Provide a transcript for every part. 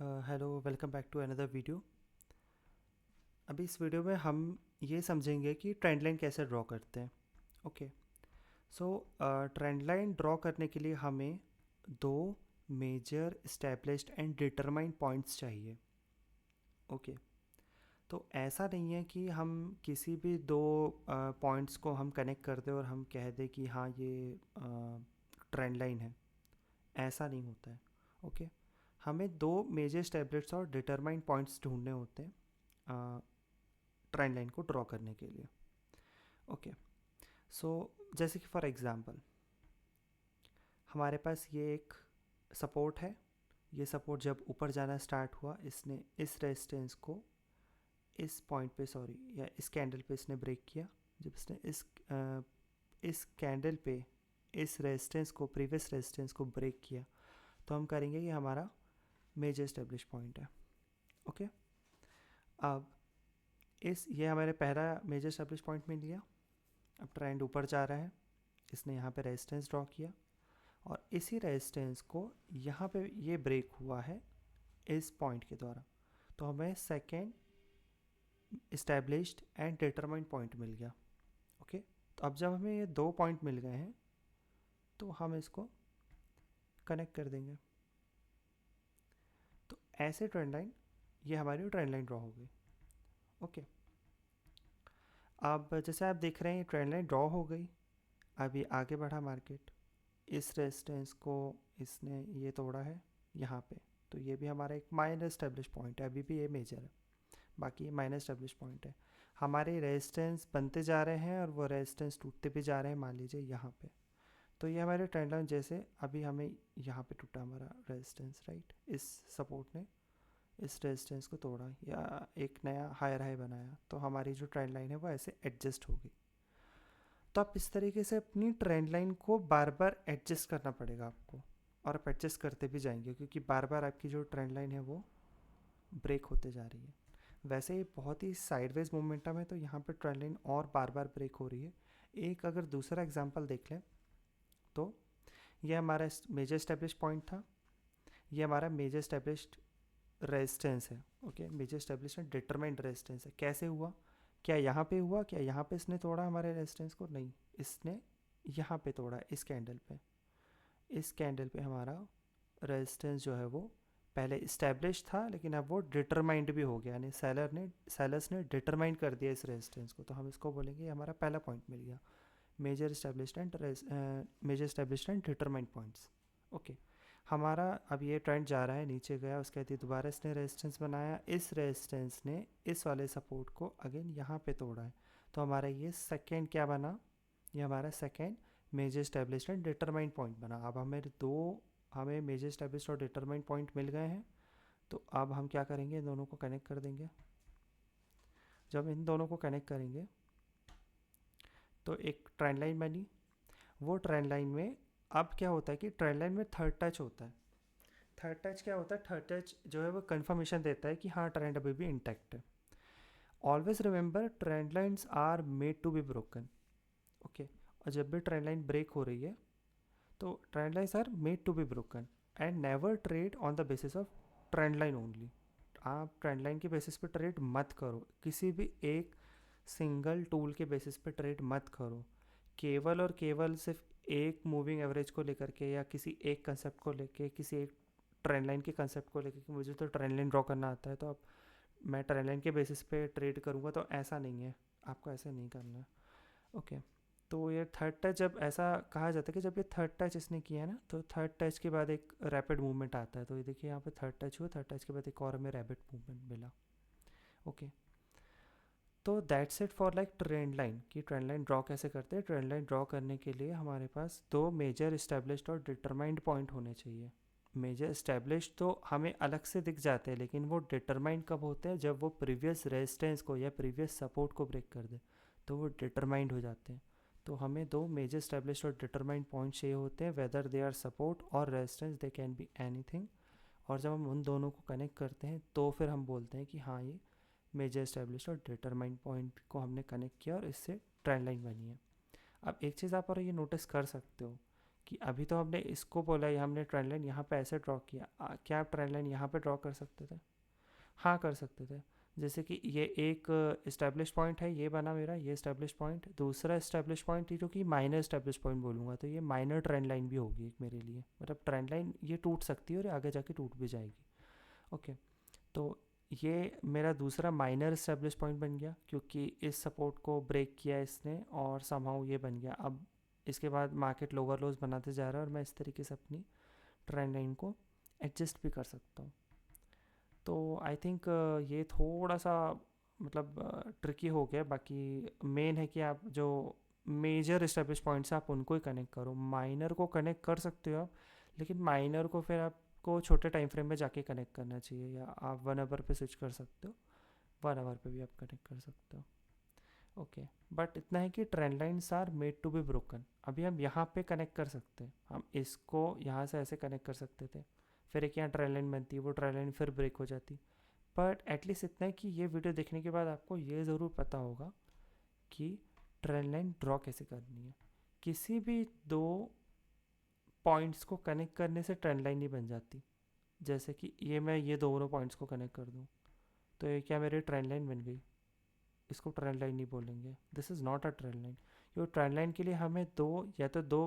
Hello, welcome back to another video. अभी इस video में हम ये समझेंगे कि ट्रेंड लाइन कैसे ड्रॉ करते हैं। Okay, so trend line draw करने के लिए हमें दो major established and determined points चाहिए। ओके, तो ऐसा नहीं है कि हम किसी भी दो पॉइंट्स को हम कनेक्ट कर दें और हम कह दें कि हाँ ये ट्रेंड लाइन है। ऐसा नहीं होता है। ओके, हमें दो मेजर एस्टेब्लिश्ड और डिटरमाइंड पॉइंट्स ढूंढने होते हैं ट्रेंड लाइन को ड्रॉ करने के लिए। ओके, सो जैसे कि फॉर एग्जांपल हमारे पास ये एक सपोर्ट है। ये सपोर्ट जब ऊपर जाना स्टार्ट हुआ, इसने इस रेजिस्टेंस को इस पॉइंट पे या इस कैंडल पे इसने ब्रेक किया। जब इसने इस कैंडल पे इस रेजिस्टेंस को, प्रीवियस रेजिस्टेंस को ब्रेक किया, तो हम करेंगे ये हमारा मेजर एस्टेब्लिश पॉइंट है। ओके, अब ये हमारे पहला मेजर एस्टेब्लिश पॉइंट मिल गया। अब ट्रेंड ऊपर जा रहा है, इसने यहाँ पे रेजिस्टेंस ड्रॉ किया और इसी रेजिस्टेंस को यहाँ पे ये ब्रेक हुआ है इस पॉइंट के द्वारा, तो हमें second established and determined point मिल गया। ओके, तो अब जब हमें ये दो पॉइंट मिल गए हैं तो हम इसको कनेक्ट कर देंगे। तो ऐसे ट्रेंड लाइन, ये हमारी ट्रेंड लाइन ड्रॉ हो गई। ओके, अब जैसे आप देख रहे हैं ट्रेंड लाइन ड्रॉ हो गई। अभी आगे बढ़ा मार्केट, इस रेजिस्टेंस को इसने ये तोड़ा है यहाँ पे, तो ये भी हमारा एक माइनर एस्टेब्लिश पॉइंट है। अभी भी ये मेजर है, बाकी ये माइनर एस्टेब्लिश पॉइंट है। हमारे रेजिस्टेंस बनते जा रहे हैं और वो रेजिस्टेंस टूटते भी जा रहे हैं, मान लीजिए यहाँ पे। तो ये हमारे ट्रेंड लाइन, जैसे अभी हमें यहाँ पे टूटा हमारा रेजिस्टेंस, राइट, इस सपोर्ट ने इस रेजिस्टेंस को तोड़ा या एक नया हायर हाई बनाया, तो हमारी जो ट्रेंड लाइन है वो ऐसे एडजस्ट होगी। तो आप इस तरीके से अपनी ट्रेंड लाइन को बार बार एडजस्ट करना पड़ेगा आपको, और आप एडजस्ट करते भी जाएंगे क्योंकि बार बार आपकी जो ट्रेंड लाइन है वो ब्रेक होते जा रही है। वैसे ये बहुत ही साइडवेज मोमेंटम है, तो यहाँ पे ट्रेंड लाइन और बार बार ब्रेक हो रही है। एक अगर दूसरा एग्जांपल देख लें तो ये हमारा मेजर एस्टेब्लिश पॉइंट था, ये हमारा मेजर एस्टेब्लिश्ड रेजिस्टेंस है। Okay, major establish determined resistance है। कैसे हुआ? क्या यहाँ पे हुआ? क्या यहाँ पे इसने तोड़ा हमारे रेजिस्टेंस को? नहीं, इसने यहाँ पे तोड़ा, इस कैंडल पे। इस कैंडल पे हमारा रेजिस्टेंस जो है वो पहले इस्टेब्लिश था, लेकिन अब वो डिटरमाइंड भी हो गया, यानी सेलर्स ने डिटरमाइंड कर दिया इस रेजिस्टेंस को। तो हम इसको बोलेंगे हमारा पहला पॉइंट मिल गया, major established and determined points. Okay, हमारा अब ये ट्रेंड जा रहा है, नीचे गया, उसके बाद दोबारा इसने रेजिस्टेंस बनाया, इस रेजिस्टेंस ने इस वाले सपोर्ट को अगेन यहाँ पे तोड़ा है, तो हमारा ये सेकेंड क्या बना? ये हमारा second major established and determined point बना। अब हमें मेजर एस्टेब्लिश्ड और डिटरमाइंड पॉइंट मिल गए हैं, तो अब हम क्या करेंगे? इन दोनों को कनेक्ट कर देंगे। जब इन दोनों को कनेक्ट करेंगे तो एक ट्रेंड लाइन बनी। वो ट्रेंड लाइन में अब क्या होता है कि ट्रेंड लाइन में थर्ड टच होता है। थर्ड टच क्या होता है? थर्ड टच जो है वो कंफर्मेशन देता है कि हाँ ट्रेंड अभी भी इंटैक्ट है। Always remember, trend lines are made to be broken. Okay, और जब भी ट्रेंड लाइन ब्रेक हो रही है तो trend lines are made to be broken and never trade on the basis of trend line only. आप trend line के basis पे ट्रेड मत करो, किसी भी एक सिंगल टूल के बेसिस पे ट्रेड मत करो। केवल और केवल सिर्फ एक मूविंग एवरेज को लेकर के या किसी एक कंसेप्ट को लेके, किसी एक ट्रेंड लाइन के कंसेप्ट को लेके कि मुझे तो ट्रेंड लाइन ड्रॉ करना आता है तो अब मैं ट्रेंड लाइन के बेसिस पे ट्रेड करूँगा, तो ऐसा नहीं है, आपको ऐसे नहीं करना है। ओके, तो ये थर्ड टच, जब ऐसा कहा जाता है कि जब ये थर्ड टच इसने किया ना, तो थर्ड टच के बाद एक रैपिड मूवमेंट आता है। तो ये देखिए यहाँ पे थर्ड टच हुआ, थर्ड टच के बाद एक और हमें रैपिड मूवमेंट मिला। ओके, तो that's it for like trend line, कि ट्रेंड लाइन ड्रॉ कैसे करते हैं। ट्रेंड लाइन ड्रॉ करने के लिए हमारे पास दो मेजर इस्टेब्लिश्ड और डिटरमाइंड पॉइंट होने चाहिए। मेजर इस्टेब्लिश्ड तो हमें अलग से दिख जाते हैं, लेकिन वो डिटरमाइंड कब होते हैं? जब वो प्रीवियस रेजिस्टेंस को या प्रीवियस सपोर्ट को ब्रेक कर दे, तो वो डिटरमाइंड हो जाते हैं। तो हमें दो मेजर इस्टेब्लिश्ड और डिटरमाइंड पॉइंट चाहिए होते हैं, वेदर दे आर सपोर्ट और resistance, they can be anything. और जब हम उन दोनों को कनेक्ट करते हैं तो फिर हम बोलते हैं कि हाँ ये मेजर एस्टेब्लिश और डिटरमाइंड पॉइंट को हमने कनेक्ट किया और इससे ट्रेंड लाइन बनी है। अब एक चीज़ आप और ये नोटिस कर सकते हो कि अभी तो हमने इसको बोला है, हमने ट्रेंड लाइन यहाँ पे ऐसे ड्रॉ किया, क्या आप ट्रेंड लाइन यहाँ पे ड्रॉ कर सकते थे? हाँ कर सकते थे। जैसे कि ये एक इस्टेब्लिश पॉइंट है, ये बना मेरा, ये इस्टेब्लिश पॉइंट, दूसरा इस्टेब्लिश पॉइंट जो कि माइनर इस्टेब्लिश पॉइंट बोलूँगा, तो ये माइनर ट्रेंड लाइन भी होगी एक मेरे लिए, मतलब ट्रेंड लाइन ये टूट सकती है और आगे जाके टूट भी जाएगी। ओके, तो ये मेरा दूसरा माइनर इस्टेब्लिश पॉइंट बन गया क्योंकि इस सपोर्ट को ब्रेक किया इसने और समहाउ ये बन गया। अब इसके बाद मार्केट लोअर लोज बनाते जा रहा है और मैं इस तरीके से अपनी ट्रेंड लाइन को एडजस्ट भी कर सकता हूँ। तो आई थिंक ये थोड़ा सा मतलब ट्रिकी हो गया। बाकी मेन है कि आप जो मेजर इस्टेब्लिश पॉइंट्स हैं आप उनको ही कनेक्ट करो, माइनर को कनेक्ट कर सकते हो आप, लेकिन माइनर को फिर आपको छोटे टाइम फ्रेम में जाके कनेक्ट करना चाहिए, या आप 1 आवर पे स्विच कर सकते हो, 1 आवर पे भी आप कनेक्ट कर सकते हो। ओके, बट इतना है कि trend lines are made to be broken. अभी हम यहाँ पे कनेक्ट कर सकते हैं, हम इसको यहाँ से ऐसे कनेक्ट कर सकते थे, फिर एक यहाँ ट्रेंड लाइन बनती है, वो ट्रेंड लाइन फिर ब्रेक हो जाती। बट एटलीस्ट इतना है कि ये वीडियो देखने के बाद आपको ये ज़रूर पता होगा कि ट्रेंड लाइन ड्रॉ कैसे करनी है। किसी भी दो पॉइंट्स को कनेक्ट करने से ट्रेंड लाइन नहीं बन जाती। जैसे कि ये मैं ये दोनों पॉइंट्स को कनेक्ट कर दूँ तो ये क्या मेरी ट्रेंड लाइन बन गई, इसको ट्रेंड लाइन नहीं बोलेंगे, this is not a trend line. क्योंकि ट्रेंड लाइन के लिए हमें दो, या तो दो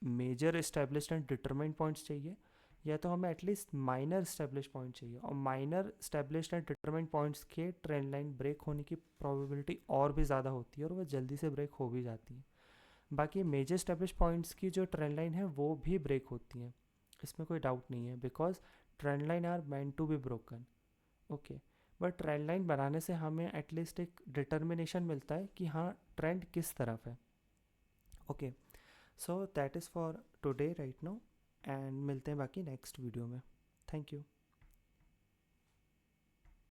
major established and determined points चाहिए, या तो हमें एटलीस्ट माइनर इस्टेब्लिश पॉइंट चाहिए, और minor established and determined points के ट्रेंड लाइन ब्रेक होने की प्रोबेबिलिटी और भी ज़्यादा होती है और वो जल्दी से ब्रेक हो भी जाती है। बाकी मेजर इस्टेब्लिश पॉइंट्स की जो ट्रेंड लाइन है वो भी ब्रेक होती हैं, इसमें कोई डाउट नहीं है, because trend line are meant to be broken. Okay, but trend line बनाने से हमें एटलीस्ट एक डिटर्मिनेशन मिलता है कि हाँ ट्रेंड किस तरफ है। Okay, so that is for today right now, and मिलते हैं बाकी नेक्स्ट वीडियो में। Thank you.